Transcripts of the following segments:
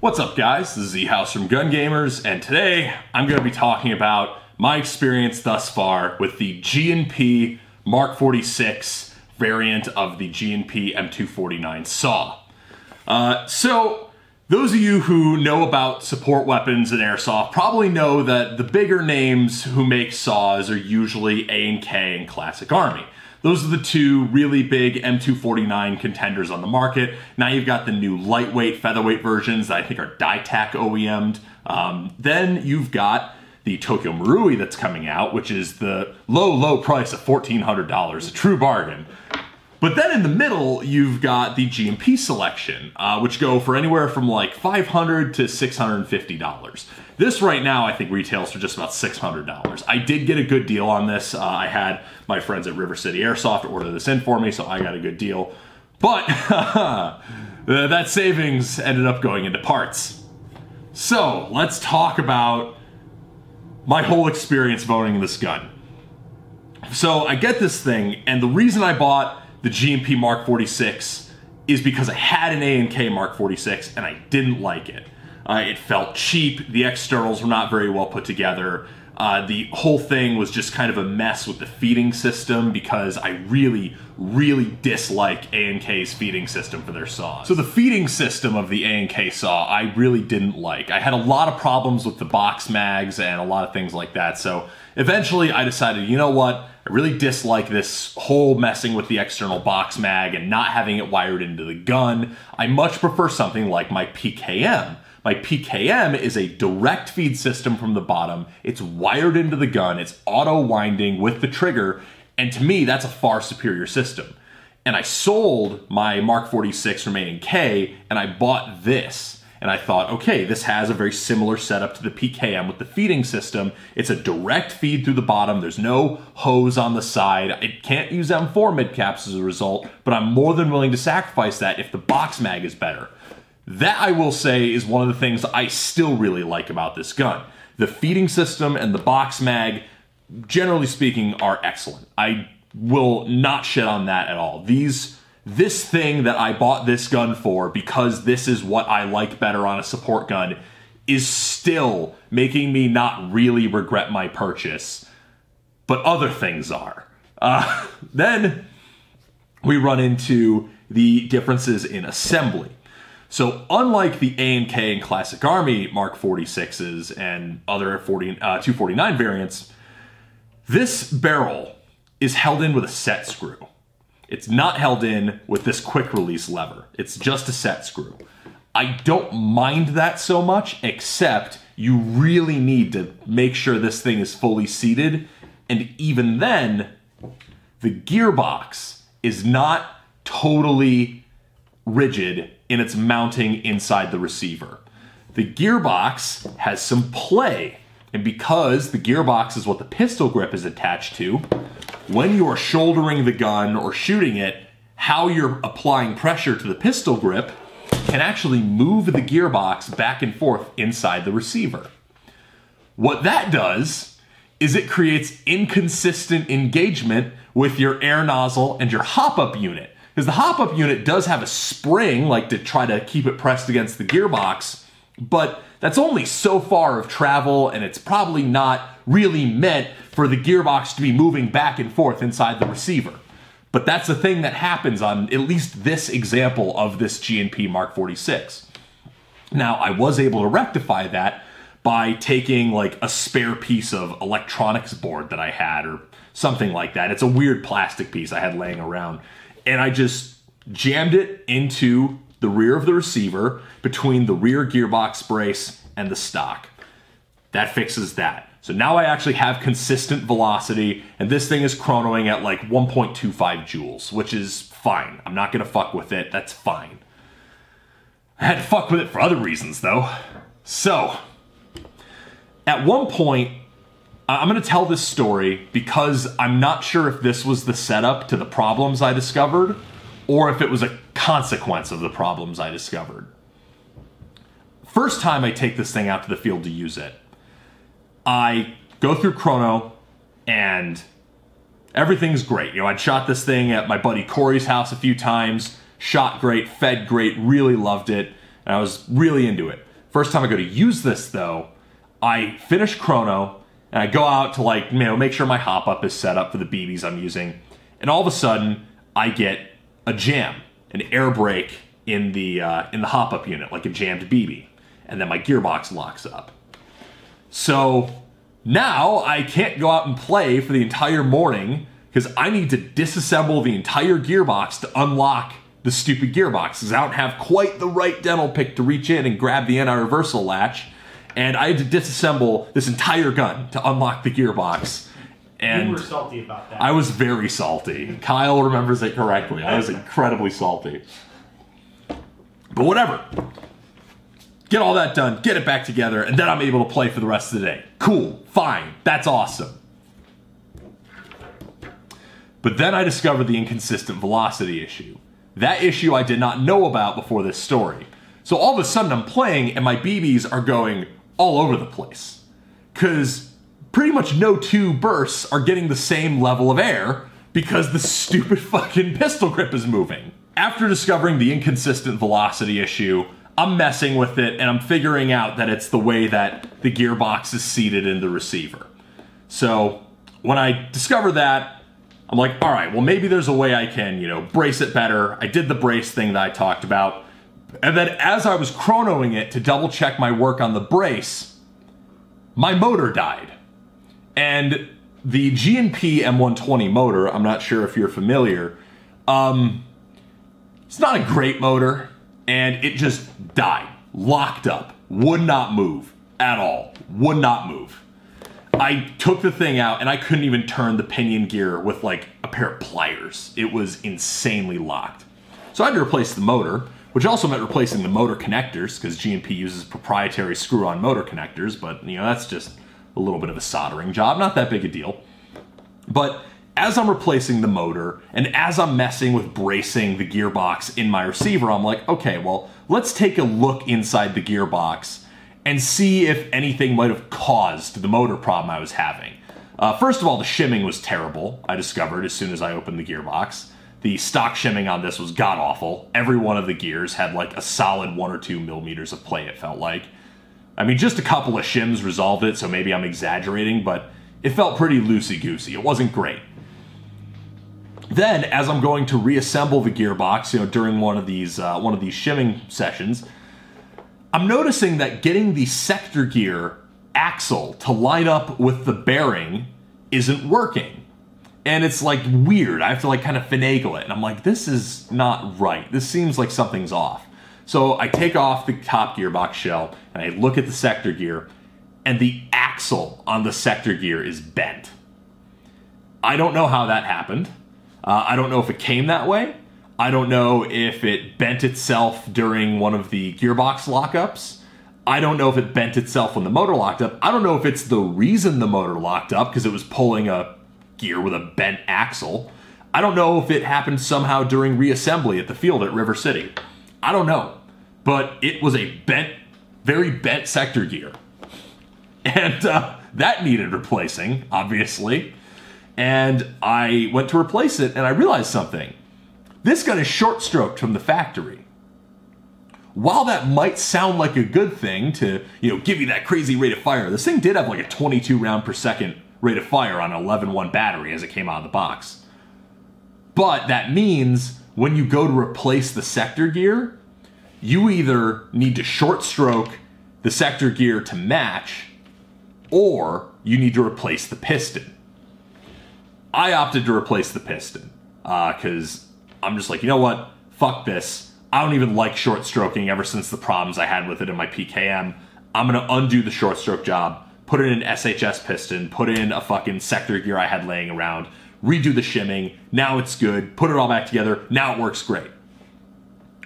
What's up guys, this is Z-House from Gun Gamers, and today I'm going to be talking about my experience thus far with the G&P Mk46 variant of the G&P M249 saw. So those of you who know about support weapons and airsoft probably know that the bigger names who make saws are usually A&K and Classic Army. Those are the two really big M249 contenders on the market. Now you've got the new lightweight, featherweight versions that I think are Ditech OEM'd. Then you've got the Tokyo Marui that's coming out, which is the low price of $1,400, a true bargain. But then in the middle, you've got the G&P selection, which go for anywhere from like $500 to $650. This right now, I think retails for just about $600. I did get a good deal on this. I had my friends at River City Airsoft order this in for me, so I got a good deal. But that savings ended up going into parts. So let's talk about my whole experience voting this gun. So I get this thing, and the reason I bought the G&P Mk46 is because I had an A&K Mk46 and I didn't like it. It felt cheap, the externals were not very well put together, the whole thing was just kind of a mess with the feeding system because I really dislike A&K's feeding system for their saws. So the feeding system of the A&K saw I really didn't like. I had a lot of problems with the box mags and a lot of things like that, so eventually I decided, you know what, I really dislike this whole messing with the external box mag and not having it wired into the gun. I much prefer something like my PKM. My PKM is a direct feed system from the bottom. It's wired into the gun. It's auto winding with the trigger. And to me, that's a far superior system. And I sold my Mk46 from A&K and I bought this. And I thought, okay, this has a very similar setup to the PKM with the feeding system. It's a direct feed through the bottom. There's no hose on the side. It can't use M4 mid-caps as a result, but I'm more than willing to sacrifice that if the box mag is better. That, I will say, is one of the things I still really like about this gun. The feeding system and the box mag, generally speaking, are excellent. I will not shit on that at all. This thing that I bought this gun for, because this is what I like better on a support gun, is still making me not really regret my purchase. But other things are. Then we run into the differences in assembly. So unlike the A&K and Classic Army Mk46s and other 249 variants, this barrel is held in with a set screw. It's not held in with this quick release lever. It's just a set screw. I don't mind that so much, except you really need to make sure this thing is fully seated. And even then, the gearbox is not totally rigid in its mounting inside the receiver. The gearbox has some play, and because the gearbox is what the pistol grip is attached to, when you are shouldering the gun or shooting it, how you're applying pressure to the pistol grip can actually move the gearbox back and forth inside the receiver. What that does is it creates inconsistent engagement with your air nozzle and your hop-up unit. Because the hop-up unit does have a spring, like to try to keep it pressed against the gearbox, but that's only so far of travel, and it's probably not really meant for the gearbox to be moving back and forth inside the receiver. But that's the thing that happens on at least this example of this G&P Mk46. Now, I was able to rectify that by taking like a spare piece of electronics board that I had or something like that. It's a weird plastic piece I had laying around. And I just jammed it into the rear of the receiver between the rear gearbox brace and the stock. That fixes that. So now I actually have consistent velocity, and this thing is chronoing at like 1.25 joules, which is fine. I'm not gonna fuck with it, that's fine. I had to fuck with it for other reasons though. So, at one point, I'm gonna tell this story because I'm not sure if this was the setup to the problems I discovered, or if it was a consequence of the problems I discovered. First time I take this thing out to the field to use it, I go through chrono and everything's great. You know, I'd shot this thing at my buddy Corey's house a few times, shot great, fed great, really loved it, and I was really into it. First time I go to use this though, I finish chrono and I go out to like, make sure my hop up is set up for the BBs I'm using. And all of a sudden I get a jam, an air brake in the hop up unit, like a jammed BB. And then my gearbox locks up. So now I can't go out and play for the entire morning because I need to disassemble the entire gearbox to unlock the stupid gearbox, because I don't have quite the right dental pick to reach in and grab the anti-reversal latch. And I had to disassemble this entire gun to unlock the gearbox. And you were salty about that. I was very salty. Kyle remembers it correctly. I was incredibly salty. But whatever. Get all that done, get it back together, and then I'm able to play for the rest of the day. Cool, fine, that's awesome. But then I discovered the inconsistent velocity issue. That issue I did not know about before this story. So all of a sudden I'm playing and my BBs are going all over the place. Because pretty much no two bursts are getting the same level of air because the stupid fucking pistol grip is moving. After discovering the inconsistent velocity issue, I'm messing with it and I'm figuring out that it's the way that the gearbox is seated in the receiver. So when I discover that, I'm like, all right, well, maybe there's a way I can, brace it better. I did the brace thing that I talked about. And then as I was chronoing it to double check my work on the brace, my motor died. And the G&P M120 motor, I'm not sure if you're familiar, it's not a great motor, and it just died, locked up, would not move at all, would not move. I took the thing out and I couldn't even turn the pinion gear with like a pair of pliers. It was insanely locked. So I had to replace the motor, which also meant replacing the motor connectors, because G&P uses proprietary screw-on motor connectors, but that's just a little bit of a soldering job, not that big a deal. But as I'm replacing the motor and as I'm messing with bracing the gearbox in my receiver, I'm like, okay, well, let's take a look inside the gearbox and see if anything might have caused the motor problem I was having. First of all, the shimming was terrible, I discovered as soon as I opened the gearbox. The stock shimming on this was god-awful. Every one of the gears had like a solid 1 or 2 millimeters of play, it felt like. I mean, just a couple of shims resolved it, so maybe I'm exaggerating, but it felt pretty loosey-goosey. It wasn't great. Then, as I'm going to reassemble the gearbox, during one of these shimming sessions, I'm noticing that getting the sector gear axle to line up with the bearing isn't working. And it's like weird. I have to like kind of finagle it. And I'm like, this is not right. This seems like something's off. So I take off the top gearbox shell and I look at the sector gear, and the axle on the sector gear is bent. I don't know how that happened. I don't know if it came that way. I don't know if it bent itself during one of the gearbox lockups. I don't know if it bent itself when the motor locked up. I don't know if it's the reason the motor locked up, because it was pulling a gear with a bent axle. I don't know if it happened somehow during reassembly at the field at River City. I don't know. But it was a bent, very bent sector gear. And that needed replacing, obviously. And I went to replace it, and I realized something. This gun is short-stroked from the factory. While that might sound like a good thing to, give you that crazy rate of fire, this thing did have like a 22 round per second rate of fire on an 11.1 battery as it came out of the box. But that means when you go to replace the sector gear, you either need to short-stroke the sector gear to match, or you need to replace the piston. I opted to replace the piston, because I'm just like, you know what? Fuck this. I don't even like short stroking ever since the problems I had with it in my PKM. I'm going to undo the short stroke job, put in an SHS piston, put in a fucking sector gear I had laying around, redo the shimming. Now it's good. Put it all back together. Now it works great.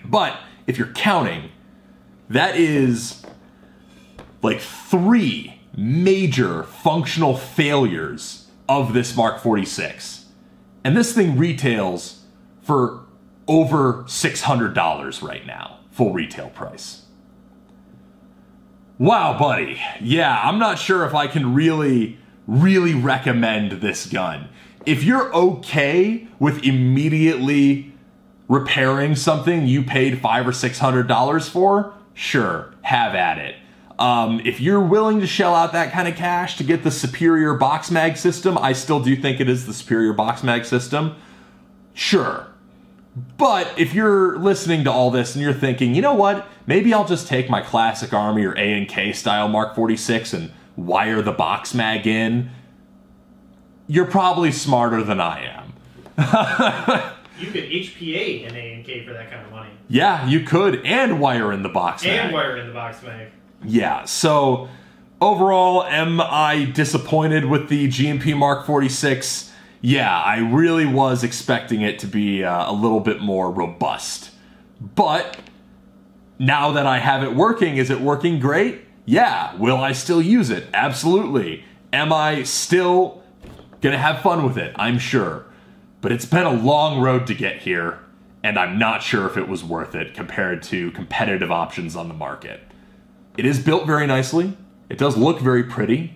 But if you're counting, that is like 3 major functional failures of this Mark 46. And this thing retails for over $600 right now, full retail price. Wow, buddy. Yeah, I'm not sure if I can really recommend this gun. If you're okay with immediately repairing something you paid $500 or $600 for, sure, have at it. If you're willing to shell out that kind of cash to get the superior box mag system, I still do think it is the superior box mag system, sure. But if you're listening to all this and you're thinking, you know what, maybe I'll just take my classic Army or A&K style Mark 46 and wire the box mag in, you're probably smarter than I am. You could HPA an A&K for that kind of money. Yeah, you could, and wire in the box mag. And wire in the box mag. Yeah, so overall, am I disappointed with the G&P Mark 46? Yeah, I really was expecting it to be a little bit more robust. But now that I have it working, is it working great? Yeah. Will I still use it? Absolutely. Am I still gonna have fun with it? I'm sure. But it's been a long road to get here, and I'm not sure if it was worth it compared to competitive options on the market. It is built very nicely. It does look very pretty.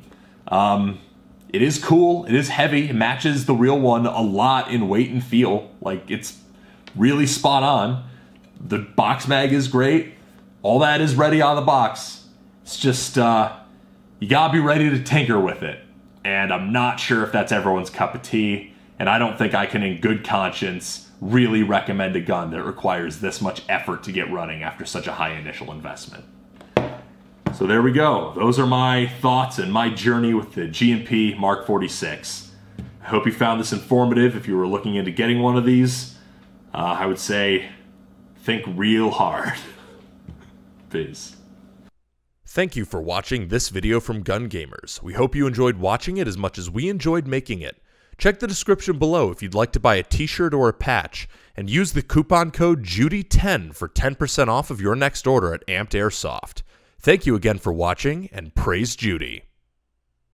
It is cool. It is heavy. It matches the real one a lot in weight and feel. Like, it's really spot on. The box mag is great. All that is ready on the box. It's just, you gotta be ready to tinker with it. And I'm not sure if that's everyone's cup of tea. And I don't think I can, in good conscience, really recommend a gun that requires this much effort to get running after such a high initial investment. So there we go. Those are my thoughts and my journey with the G&P Mark 46. I hope you found this informative. If you were looking into getting one of these, I would say think real hard. Peace. Thank you for watching this video from Gun Gamers. We hope you enjoyed watching it as much as we enjoyed making it. Check the description below if you'd like to buy a t-shirt or a patch, and use the coupon code JUDY10 for 10% off of your next order at Amped Airsoft. Thank you again for watching, and praise Judy.